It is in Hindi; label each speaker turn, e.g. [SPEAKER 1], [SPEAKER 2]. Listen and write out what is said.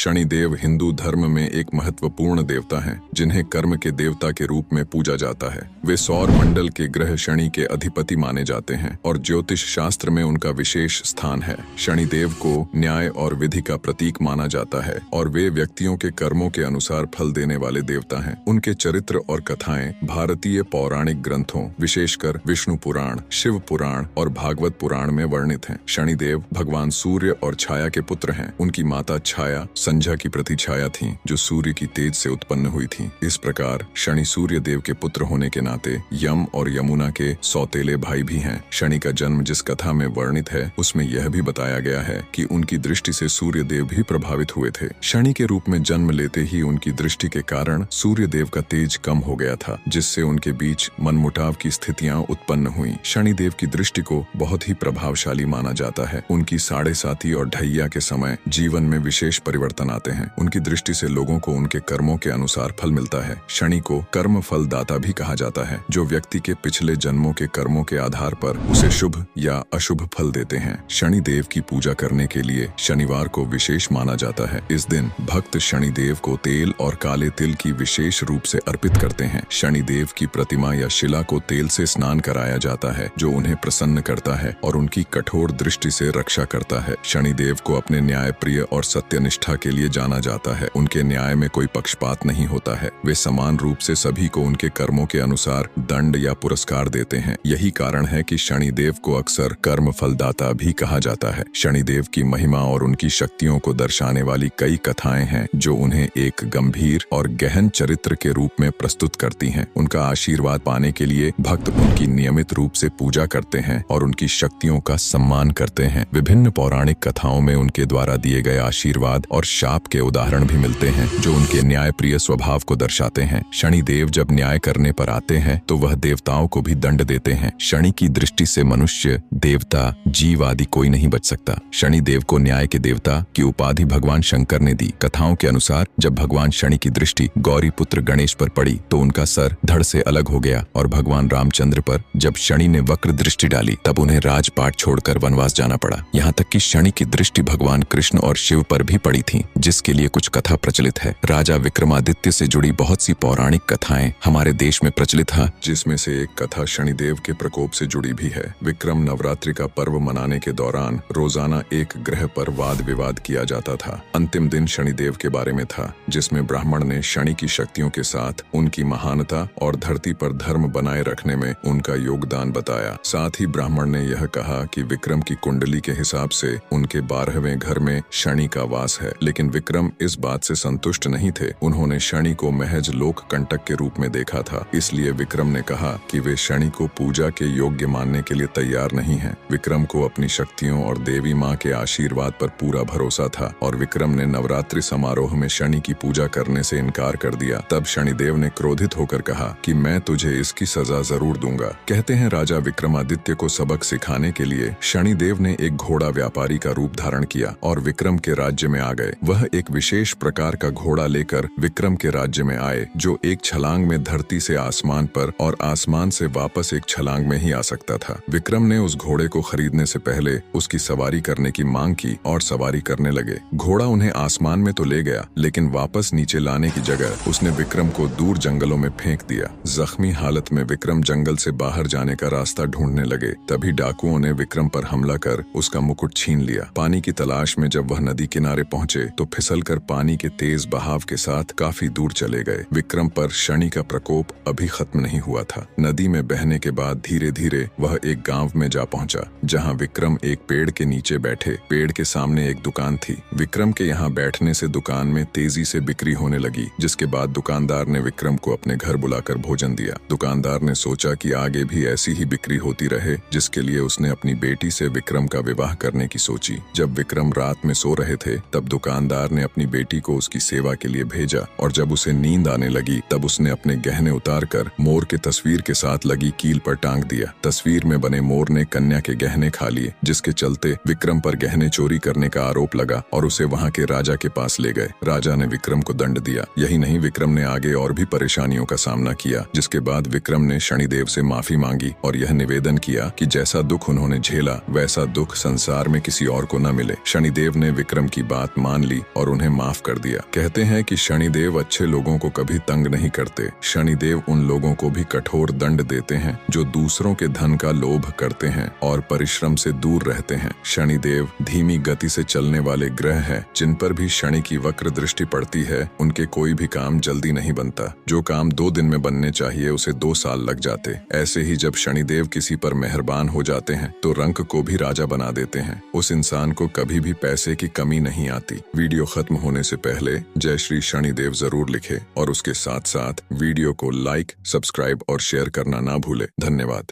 [SPEAKER 1] शनिदेव हिंदू धर्म में एक महत्वपूर्ण देवता हैं, जिन्हें कर्म के देवता के रूप में पूजा जाता है। वे सौर मंडल के ग्रह शनि के अधिपति माने जाते हैं और ज्योतिष शास्त्र में उनका विशेष स्थान है। शनिदेव को न्याय और विधि का प्रतीक माना जाता है और वे व्यक्तियों के कर्मों के अनुसार फल देने वाले देवता हैं। उनके चरित्र और कथाएं भारतीय पौराणिक ग्रंथों, विशेषकर विष्णु पुराण, शिव पुराण और भागवत पुराण में वर्णित हैं। शनिदेव भगवान सूर्य और छाया के पुत्र हैं। उनकी माता छाया संध्या की प्रतिछाया थीं, जो सूर्य की तेज से उत्पन्न हुई थीं। इस प्रकार शनि सूर्य देव के पुत्र होने के नाते यम और यमुना के सौतेले भाई भी हैं। शनि का जन्म जिस कथा में वर्णित है, उसमें यह भी बताया गया है कि उनकी दृष्टि से सूर्य देव भी प्रभावित हुए थे। शनि के रूप में जन्म लेते ही उनकी दृष्टि के कारण सूर्य देव का तेज कम हो गया था, जिससे उनके बीच मनमुटाव की स्थितियां उत्पन्न हुई। शनि देव की दृष्टि को बहुत ही प्रभावशाली माना जाता है। उनकी 7:30 और ढैया के समय जीवन में विशेष परिवर्तन आते हैं। उनकी दृष्टि से लोगों को उनके कर्मों के अनुसार फल मिलता है। शनि को कर्म फल दाता भी कहा जाता है, जो व्यक्ति के पिछले जन्मों के कर्मों के आधार पर उसे शुभ या अशुभ फल देते हैं। शनि देव की पूजा करने के लिए शनिवार को विशेष माना जाता है। इस दिन भक्त शनि देव को तेल और काले तिल की विशेष रूप से अर्पित करते हैं। शनि देव की प्रतिमा या शिला को तेल से स्नान कराया जाता है, जो उन्हें प्रसन्न करता है और उनकी कठोर दृष्टि से रक्षा करता है। शनि देव को अपने न्याय प्रिय और सत्यनिष्ठा के लिए जाना जाता है। उनके न्याय में कोई पक्षपात नहीं होता है। वे समान रूप से सभी को उनके कर्मों के अनुसार दंड या पुरस्कार देते हैं। यही कारण है कि शनिदेव को अक्सर कर्म फलदाता भी कहा जाता है। शनिदेव की महिमा और उनकी शक्तियों को दर्शाने वाली कई कथाएं हैं, जो उन्हें एक गंभीर और गहन चरित्र के रूप में प्रस्तुत करती हैं। उनका आशीर्वाद पाने के लिए भक्त उनकी नियमित रूप से पूजा करते हैं और उनकी शक्तियों का सम्मान करते हैं। विभिन्न पौराणिक कथाओं में उनके द्वारा दिए गए आशीर्वाद और शाप के उदाहरण भी मिलते हैं, जो उनके न्यायप्रिय स्वभाव को दर्शाते हैं। शनिदेव जब न्याय करने पर आते हैं, तो वह देवताओं को भी दंड देते हैं। शनि की दृष्टि से मनुष्य, देवता, जीव आदि कोई नहीं बच सकता। शनिदेव को न्याय के देवता की उपाधि भगवान शंकर ने दी। कथाओं के अनुसार जब भगवान शनि की दृष्टि गौरी पुत्र गणेश पर पड़ी, तो उनका सर धड़ से अलग हो गया और भगवान रामचंद्र पर जब शनि ने वक्र दृष्टि डाली, तब उन्हें राजपाट छोड़कर वनवास जाना पड़ा। यहाँ तक कि शनि की दृष्टि भगवान कृष्ण और शिव पर भी पड़ी थी, जिसके लिए कुछ कथा प्रचलित है। राजा विक्रमादित्य से जुड़ी बहुत सी पौराणिक कथाएं हमारे देश में प्रचलित है, जिसमें से एक कथा शनिदेव के प्रकोप से जुड़ी भी है। विक्रम नवरात्रि का पर्व मनाने के दौरान रोजाना एक ग्रह पर वाद विवाद किया जाता था। अंतिम दिन शनिदेव के बारे में था, जिसमें ब्राह्मण ने शनि की शक्तियों के साथ उनकी महानता और धरती पर धर्म बनाए रखने में उनका योगदान बताया। साथ ही ब्राह्मण ने यह कहा कि विक्रम की कुंडली के हिसाब से उनके 12वें घर में शनि का वास है। लेकिन विक्रम इस बात से संतुष्ट नहीं थे। उन्होंने शनि को महज लोक कंटक के रूप में देखा था। इसलिए विक्रम ने कहा कि वे शनि को पूजा के योग्य मानने के लिए तैयार नहीं हैं। विक्रम को अपनी शक्तियों और देवी माँ के आशीर्वाद पर पूरा भरोसा था और विक्रम ने नवरात्रि समारोह में शनि की पूजा करने से इनकार कर दिया। तब शनिदेव ने क्रोधित होकर कहा कि मैं तुझे इसकी सजा जरूर दूंगा। कहते हैं राजा विक्रमादित्य को सबक सिखाने के लिए शनिदेव ने एक घोड़ा व्यापारी का रूप धारण किया और विक्रम के राज्य में आ गए। वह एक विशेष प्रकार का घोड़ा लेकर विक्रम के राज्य में आए, जो एक छलांग में धरती से आसमान पर और आसमान से वापस एक छलांग में ही आ सकता था। विक्रम ने उस घोड़े को खरीदने से पहले उसकी सवारी करने की मांग की और सवारी करने लगे। घोड़ा उन्हें आसमान में तो ले गया, लेकिन वापस नीचे लाने की जगह उसने विक्रम को दूर जंगलों में फेंक दिया। जख्मी हालत में विक्रम जंगल से बाहर जाने का रास्ता ढूंढने लगे। तभी डाकुओं ने विक्रम पर हमला कर उसका मुकुट छीन लिया। पानी की तलाश में जब वह नदी किनारे पहुंचे, तो फिसलकर पानी के तेज बहाव के साथ काफी दूर चले गए। विक्रम पर शनि का प्रकोप अभी खत्म नहीं हुआ था। नदी में बहने के बाद धीरे धीरे वह एक गांव में जा पहुंचा, जहां विक्रम एक पेड़ के नीचे बैठे। पेड़ के सामने एक दुकान थी। विक्रम के यहाँ बैठने से दुकान में तेजी से बिक्री होने लगी, जिसके बाद दुकानदार ने विक्रम को अपने घर बुलाकर भोजन दिया। दुकानदार ने सोचा कि आगे भी ऐसी ही बिक्री होती रहे, जिसके लिए उसने अपनी बेटी से विक्रम का विवाह करने की सोची। जब विक्रम रात में सो रहे थे, तब दुकानदार ने अपनी बेटी को उसकी सेवा के लिए भेजा और जब उसे नींद आने लगी, तब उसने अपने गहने उतारकर मोर के तस्वीर के साथ लगी कील पर टांग दिया। तस्वीर में बने मोर ने कन्या के गहने खा लिए, जिसके चलते विक्रम पर गहने चोरी करने का आरोप लगा और उसे वहां के राजा के पास ले गए। राजा ने विक्रम को दंड दिया। यही नहीं, विक्रम ने आगे और भी परेशानियों का सामना किया, जिसके बाद विक्रम ने शनिदेव से माफी मांगी और यह निवेदन किया कि जैसा दुख उन्होंने झेला, वैसा दुख संसार में किसी और को न मिले। शनिदेव ने विक्रम की बात मान ली ली और उन्हें माफ कर दिया। कहते हैं कि शनिदेव अच्छे लोगों को कभी तंग नहीं करते। शनिदेव उन लोगों को भी कठोर दंड देते हैं जो दूसरों के धन का लोभ करते हैं और परिश्रम से दूर रहते हैं। शनिदेव धीमी गति से चलने वाले ग्रह हैं, जिन पर भी शनि की वक्र दृष्टि पड़ती है उनके कोई भी काम जल्दी नहीं बनता। जो काम 2 दिन में बनने चाहिए उसे 2 साल लग जाते। ऐसे ही जब शनिदेव किसी पर मेहरबान हो जाते हैं तो रंक को भी राजा बना देते हैं। उस इंसान को कभी भी पैसे की कमी नहीं आती। वीडियो खत्म होने से पहले जय श्री शनिदेव जरूर लिखे और उसके साथ साथ वीडियो को लाइक, सब्सक्राइब और शेयर करना ना भूले। धन्यवाद।